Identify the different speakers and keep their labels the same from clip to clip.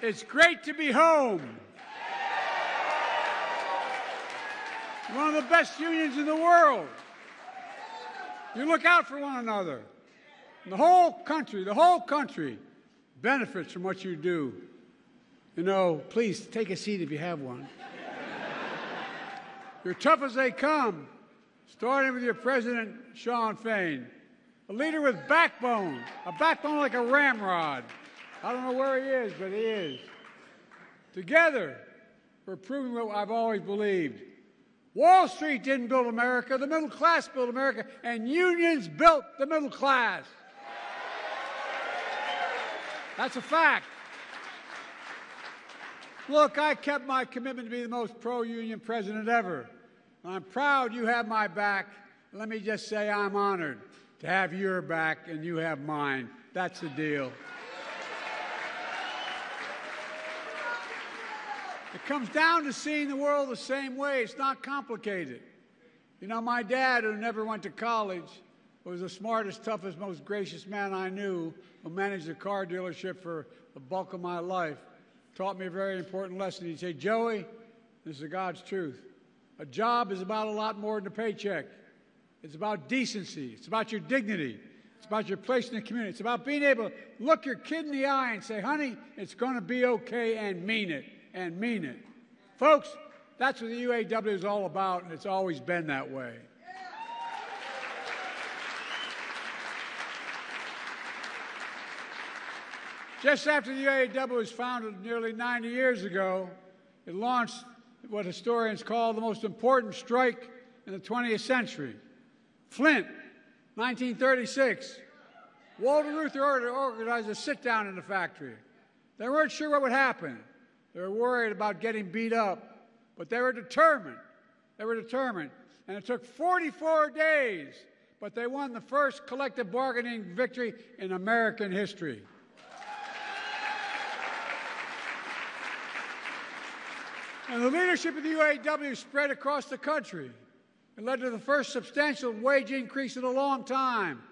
Speaker 1: It's great to be home. One of the best unions in the world. You look out for one another. And the whole country benefits from what you do. You know, please take a seat if you have one. You're tough as they come, starting with your president, Shawn Fain. A leader with backbone, a backbone like a ramrod. I don't know where he is, but he is. Together, we're proving what I've always believed. Wall Street didn't build America, the middle class built America, and unions built the middle class. That's a fact. Look, I kept my commitment to be the most pro-union president ever. I'm proud you have my back. Let me just say I'm honored to have your back and you have mine. That's the deal. It comes down to seeing the world the same way. It's not complicated. You know, my dad, who never went to college, was the smartest, toughest, most gracious man I knew, who managed a car dealership for the bulk of my life, taught me a very important lesson. He'd say, Joey, this is God's truth. A job is about a lot more than a paycheck. It's about decency. It's about your dignity. It's about your place in the community. It's about being able to look your kid in the eye and say, honey, it's going to be okay, and mean it. And mean it. Folks, that's what the UAW is all about, and it's always been that way. Just after the UAW was founded nearly 90 years ago, it launched what historians call the most important strike in the 20th century. Flint, 1936. Walter Reuther organized a sit-down in the factory. They weren't sure what would happen. They were worried about getting beat up, but they were determined. They were determined. And it took 44 days, but they won the first collective bargaining victory in American history. And the leadership of the UAW spread across the country. It led to the first substantial wage increase in a long time,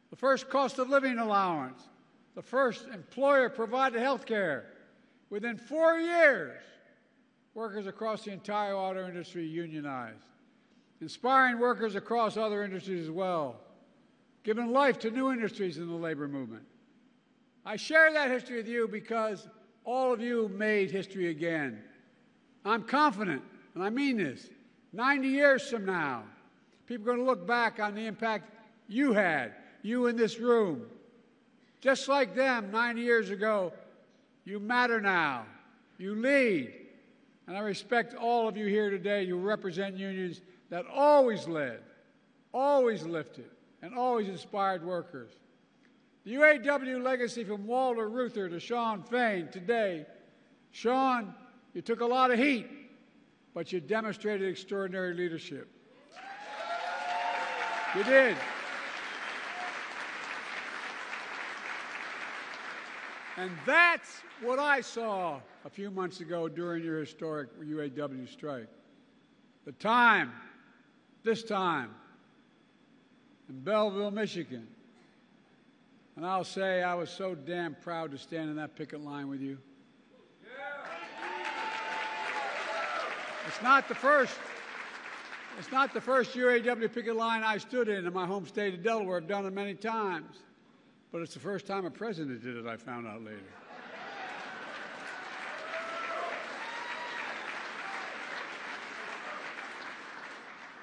Speaker 1: the first cost of living allowance, the first employer-provided health care. Within 4 years, workers across the entire auto industry unionized, inspiring workers across other industries as well, giving life to new industries in the labor movement. I share that history with you because all of you made history again. I'm confident, and I mean this, 90 years from now, people are going to look back on the impact you had, you in this room. Just like them 90 years ago, you matter now. You lead. And I respect all of you here today. You represent unions that always led, always lifted, and always inspired workers. The UAW legacy from Walter Reuther to Shawn Fain today. Shawn, you took a lot of heat, but you demonstrated extraordinary leadership. You did. And that's what I saw a few months ago during your historic UAW strike. This time, in Belleville, Michigan. And I'll say I was so damn proud to stand in that picket line with you. It's not the first UAW picket line I stood in my home state of Delaware. I've done it many times. But it's the first time a president did it, I found out later.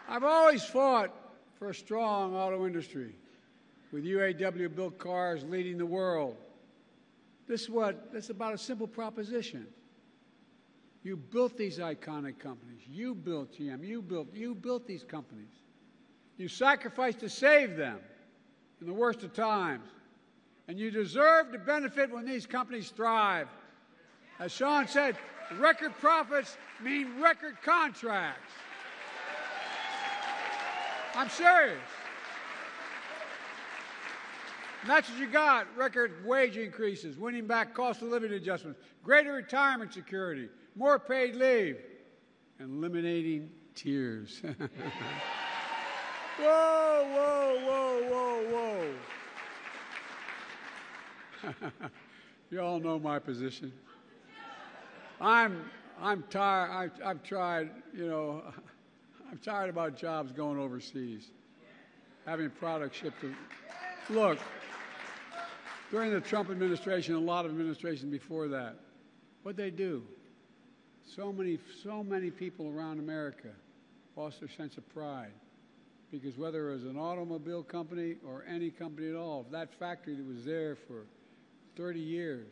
Speaker 1: I've always fought for a strong auto industry, with UAW-built cars leading the world. This is about a simple proposition. You built these iconic companies. You built GM. You built these companies. You sacrificed to save them in the worst of times. And you deserve to benefit when these companies thrive. As Shawn said, record profits mean record contracts. I'm serious. And that's what you got, record wage increases, winning back cost of living adjustments, greater retirement security, more paid leave, and eliminating tears. Whoa, whoa, whoa, whoa, whoa. You all know my position. I'm tired. I've tried, I'm tired about jobs going overseas, having products shipped to. Look, during the Trump administration, a lot of administrations before that, what'd they do? So many people around America lost their sense of pride because whether it was an automobile company or any company at all, that factory that was there for 30 years,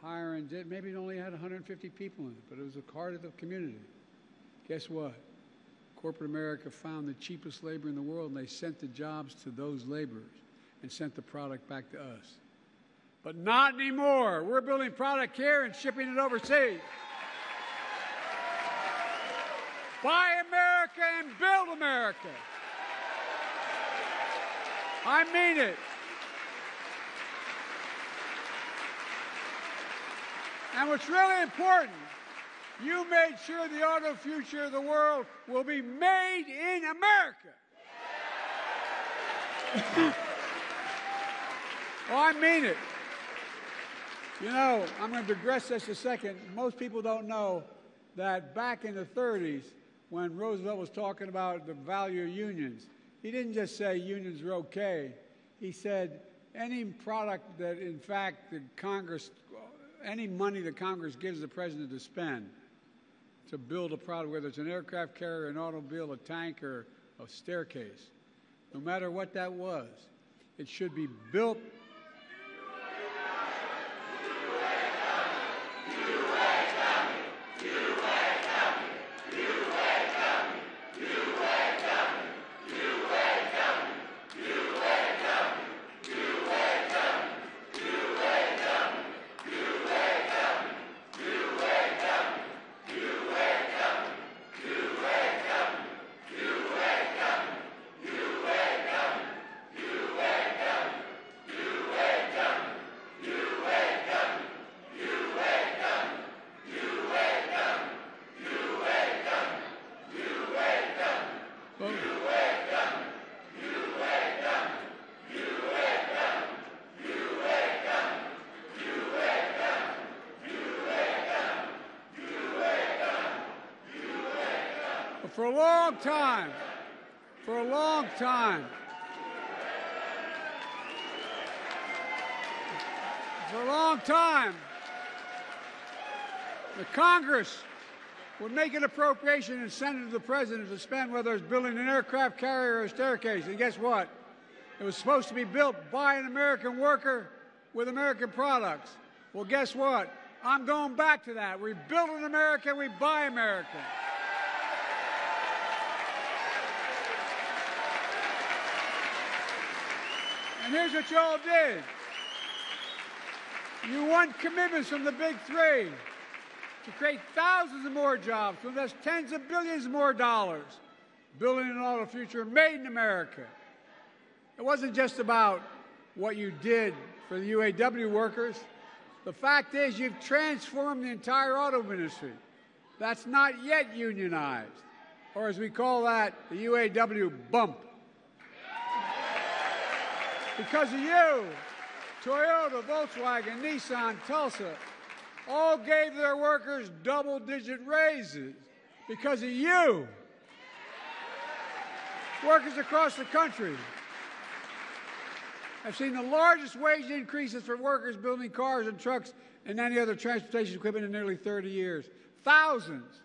Speaker 1: hiring, maybe it only had 150 people in it, but it was a heart of the community. Guess what? Corporate America found the cheapest labor in the world, and they sent the jobs to those laborers and sent the product back to us. But not anymore. We're building product here and shipping it overseas. Buy America and build America. I mean it. And what's really important, you made sure the auto future of the world will be made in America. Oh, I mean it. I'm going to digress just a second. Most people don't know that back in the 30s, when Roosevelt was talking about the value of unions, he didn't just say unions were okay. He said any product that, in fact, any money that Congress gives the president to spend to build a product, whether it's an aircraft carrier, an automobile, a tank, or a staircase, no matter what that was, it should be built. For a long time, the Congress would make an appropriation and send it to the president to spend, whether it's building an aircraft carrier or a staircase. And guess what? It was supposed to be built by an American worker with American products. Well, guess what? I'm going back to that. We build in America, we buy American. And here's what you all did. You won commitments from the big three to create thousands of more jobs, to invest tens of billions more dollars, building an auto future made in America. It wasn't just about what you did for the UAW workers. The fact is you've transformed the entire auto industry. That's not yet unionized, or as we call that, the UAW bump. Because of you, Toyota, Volkswagen, Nissan, Tulsa all gave their workers double-digit raises. Because of you. Workers across the country have seen the largest wage increases for workers building cars and trucks and any other transportation equipment in nearly 30 years. Thousands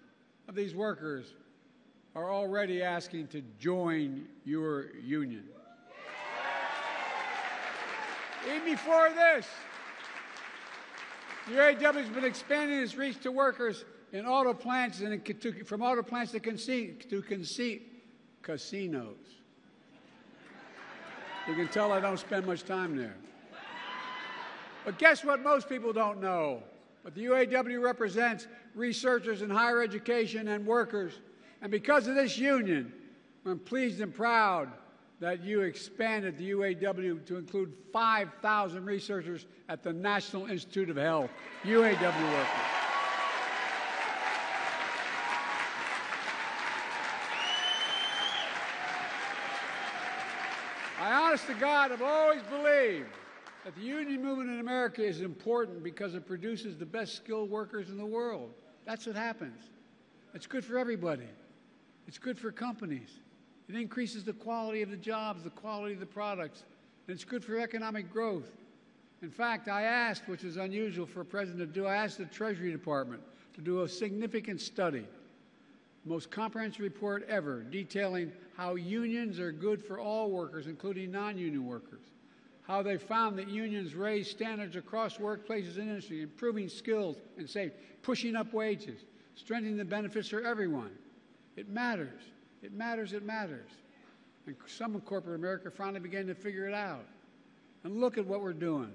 Speaker 1: of these workers are already asking to join your union. Even before this, the UAW has been expanding its reach to workers in auto plants and from auto plants to casinos. You can tell I don't spend much time there. But guess what most people don't know? But the UAW represents researchers in higher education and workers. And because of this union, I'm pleased and proud that you expanded the UAW to include 5,000 researchers at the National Institute of Health, UAW workers. I, honest to God, have always believed that the union movement in America is important because it produces the best skilled workers in the world. That's what happens. It's good for everybody. It's good for companies. It increases the quality of the jobs, the quality of the products, and it's good for economic growth. In fact, I asked, which is unusual for a president to do, I asked the Treasury Department to do a significant study, the most comprehensive report ever, detailing how unions are good for all workers, including non-union workers, how they found that unions raise standards across workplaces and industry, improving skills and safety, pushing up wages, strengthening the benefits for everyone. It matters. It matters. It matters. And some in corporate America finally began to figure it out. And look at what we're doing.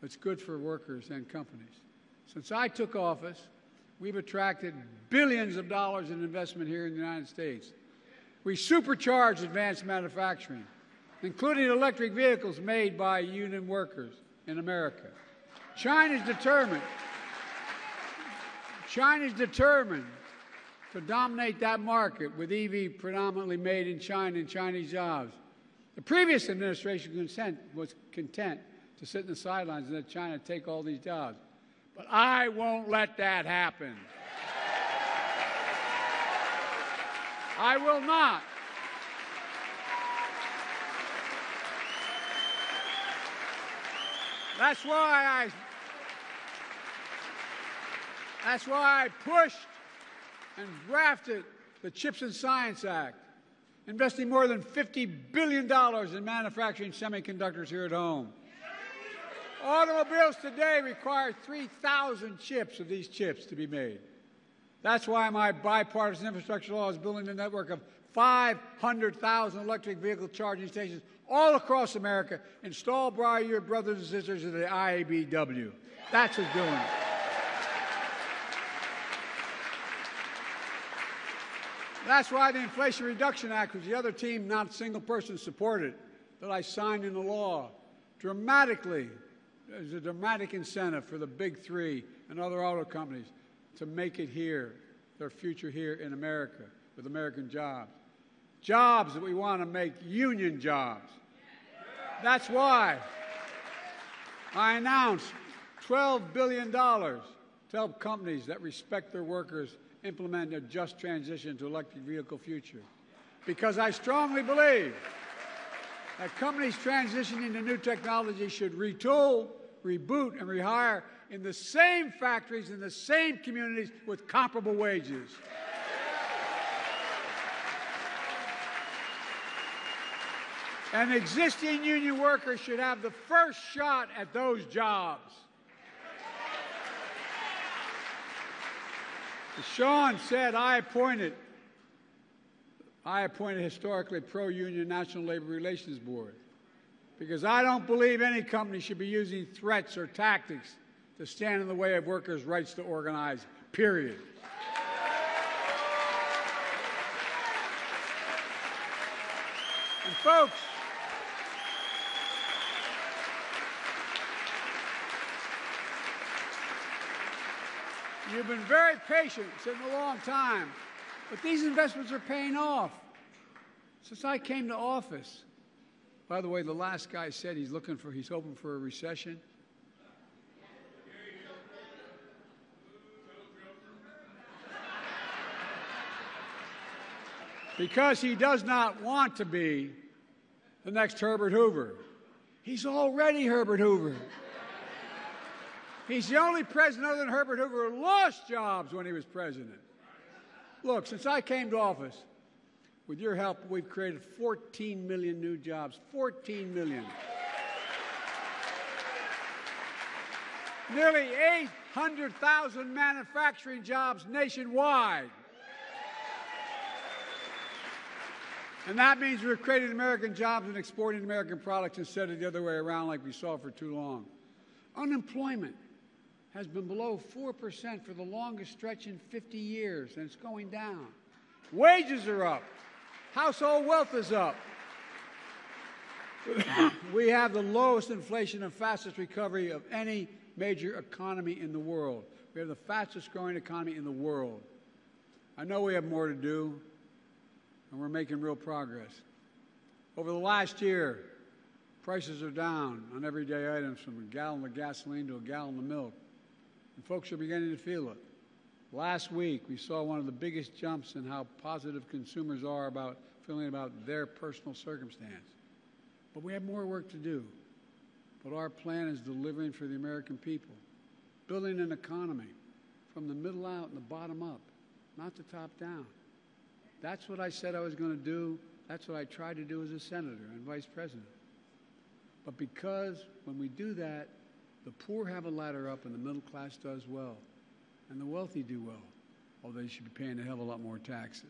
Speaker 1: It's good for workers and companies. Since I took office, we've attracted billions of dollars in investment here in the United States. We supercharged advanced manufacturing, including electric vehicles made by union workers in America. China's determined to dominate that market with EV predominantly made in China and Chinese jobs. The previous administration was content to sit in the sidelines and let China take all these jobs. But I won't let that happen. I will not. That's why I pushed and drafted the CHIPS and Science Act, investing more than $50 billion in manufacturing semiconductors here at home. Automobiles today require 3,000 chips of these chips to be made. That's why my bipartisan infrastructure law is building a network of 500,000 electric vehicle charging stations all across America, installed by your brothers and sisters of the IABW. That's what's doing it. That's why the Inflation Reduction Act, which the other team, not a single person, supported, that I signed into law, dramatically, there's a dramatic incentive for the big three and other auto companies to make it here, their future here in America, with American jobs. Jobs that we want to make union jobs. That's why I announced $12 billion to help companies that respect their workers implement a just transition to electric vehicle future. Because I strongly believe that companies transitioning to new technology should retool, reboot, and rehire in the same factories, in the same communities with comparable wages. And existing union workers should have the first shot at those jobs. As Sean said, I appointed historically pro-union National Labor Relations Board because I don't believe any company should be using threats or tactics to stand in the way of workers' rights to organize, period. And folks, you've been very patient, sitting a long time, but these investments are paying off. Since I came to office, by the way, the last guy said he's hoping for a recession. Because he does not want to be the next Herbert Hoover. He's already Herbert Hoover. He's the only president other than Herbert Hoover who lost jobs when he was president. Look, since I came to office, with your help, we've created 14 million new jobs. 14 million. Nearly 800,000 manufacturing jobs nationwide. And that means we're creating American jobs and exporting American products instead of the other way around like we saw for too long. Unemployment has been below 4% for the longest stretch in 50 years, and it's going down. Wages are up. Household wealth is up. We have the lowest inflation and fastest recovery of any major economy in the world. We have the fastest growing economy in the world. I know we have more to do, and we're making real progress. Over the last year, Prices are down on everyday items from a gallon of gasoline to a gallon of milk. And folks are beginning to feel it. Last week, we saw one of the biggest jumps in how positive consumers are about feeling about their personal circumstance. But we have more work to do. But our plan is delivering for the American people, building an economy from the middle out and the bottom up, not the top down. That's what I said I was going to do. That's what I tried to do as a senator and vice president. But because when we do that, the poor have a ladder up and the middle class does well, and the wealthy do well, although they should be paying a hell of a lot more taxes.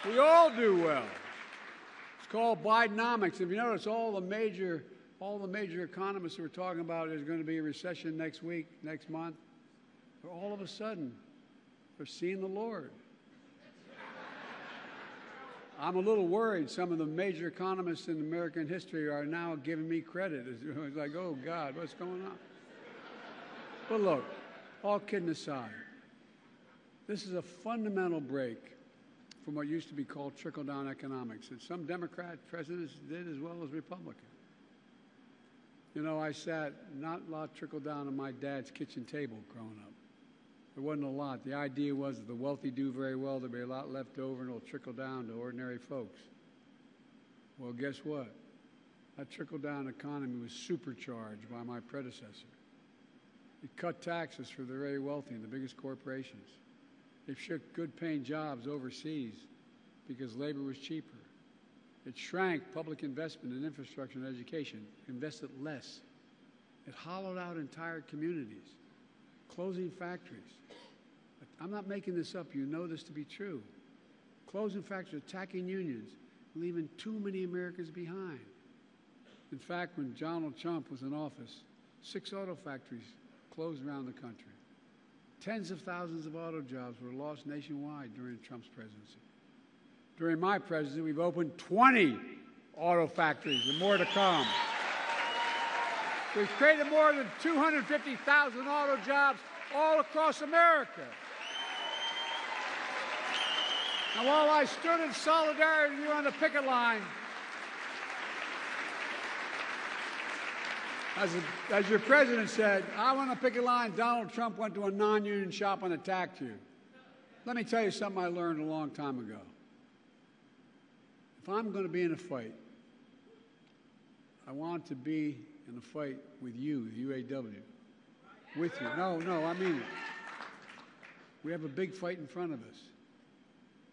Speaker 1: We all do well. It's called Bidenomics. If you notice, all the major economists who are talking about there's going to be a recession next week, next month, all of a sudden, they're seeing the Lord. I'm a little worried. Some of the major economists in American history are now giving me credit. It's like, oh, God, what's going on? But look, all kidding aside, this is a fundamental break from what used to be called trickle-down economics, and some Democrat presidents did as well as Republicans. You know, I sat not a lot trickled down on my dad's kitchen table growing up. There wasn't a lot. The idea was that the wealthy do very well, there'll be a lot left over, and it'll trickle down to ordinary folks. Well, guess what? That trickle-down economy was supercharged by my predecessor. It cut taxes for the very wealthy and the biggest corporations. It shipped good-paying jobs overseas because labor was cheaper. It shrank public investment in infrastructure and education, invested less. It hollowed out entire communities, closing factories. I'm not making this up. You know this to be true. Closing factories, attacking unions, leaving too many Americans behind. In fact, when Donald Trump was in office, 6 auto factories closed around the country. Tens of thousands of auto jobs were lost nationwide during Trump's presidency. During my presidency, we've opened 20 auto factories and more to come. We've created more than 250,000 auto jobs all across America. And while I stood in solidarity with you on the picket line, as your president said, I want to picket line, Donald Trump went to a non-union shop and attacked you. Let me tell you something I learned a long time ago. If I'm going to be in a fight, I want to be in a fight with you, the UAW. With you. No, I mean it. We have a big fight in front of us.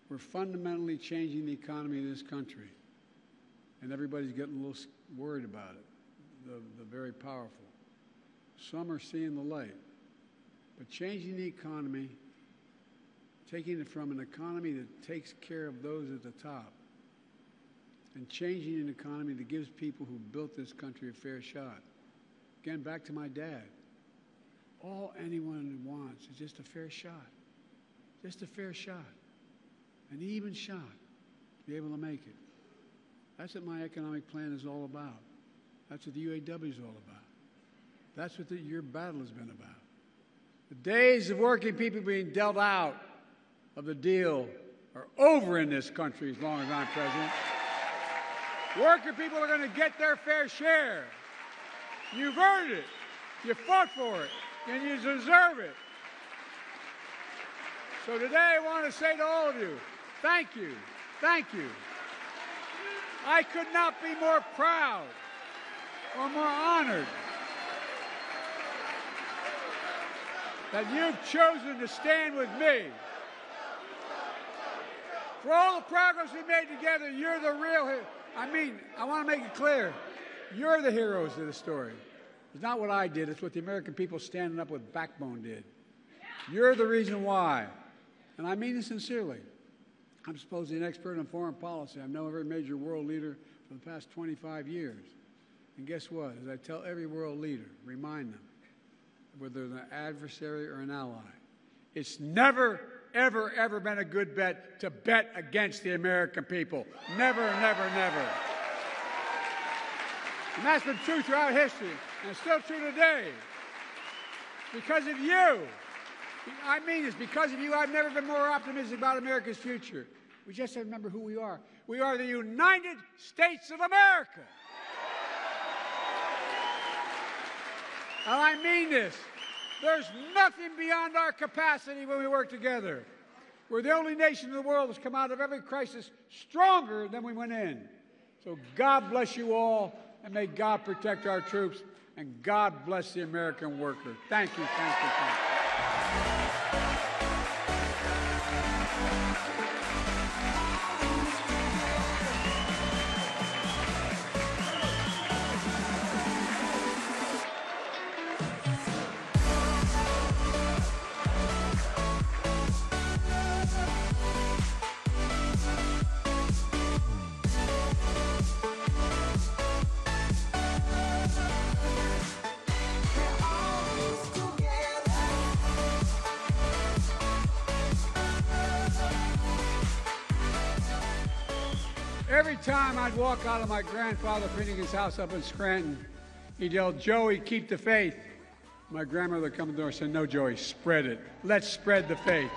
Speaker 1: We're fundamentally changing the economy of this country, and everybody's getting a little worried about it, the very powerful. Some are seeing the light. But changing the economy, taking it from an economy that takes care of those at the top, and changing an economy that gives people who built this country a fair shot. Again, back to my dad. All anyone wants is just a fair shot. Just a fair shot. An even shot to be able to make it. That's what my economic plan is all about. That's what the UAW is all about. That's what your battle has been about. The days of working people being dealt out of the deal are over in this country as long as I'm president. Working people are going to get their fair share. You've earned it. You fought for it. And you deserve it. So today I want to say to all of you, thank you. Thank you. I could not be more proud or more honored that you've chosen to stand with me. For all the progress we made together, you're the real hero. I want to make it clear, you're the heroes of the story. It's not what I did, it's what the American people standing up with backbone did. You're the reason why. And I mean this sincerely. I'm supposedly an expert on foreign policy. I've known every major world leader for the past 25 years. And guess what? As I tell every world leader, remind them, whether they're an adversary or an ally, it's never, ever, ever been a good bet to bet against the American people. Never, never, never. And that's been true throughout history, and it's still true today. Because of you. I mean this, because of you, I've never been more optimistic about America's future. We just have to remember who we are. We are the United States of America. And I mean this. There's nothing beyond our capacity when we work together. We're the only nation in the world that's come out of every crisis stronger than we went in. So God bless you all, and may God protect our troops, and God bless the American worker. Thank you, thank you, thank you. Every time I'd walk out of my grandfather Finnegan's house up in Scranton, he'd yell, "Joey, keep the faith." My grandmother would come to the door and say, "No, Joey, spread it. Let's spread the faith."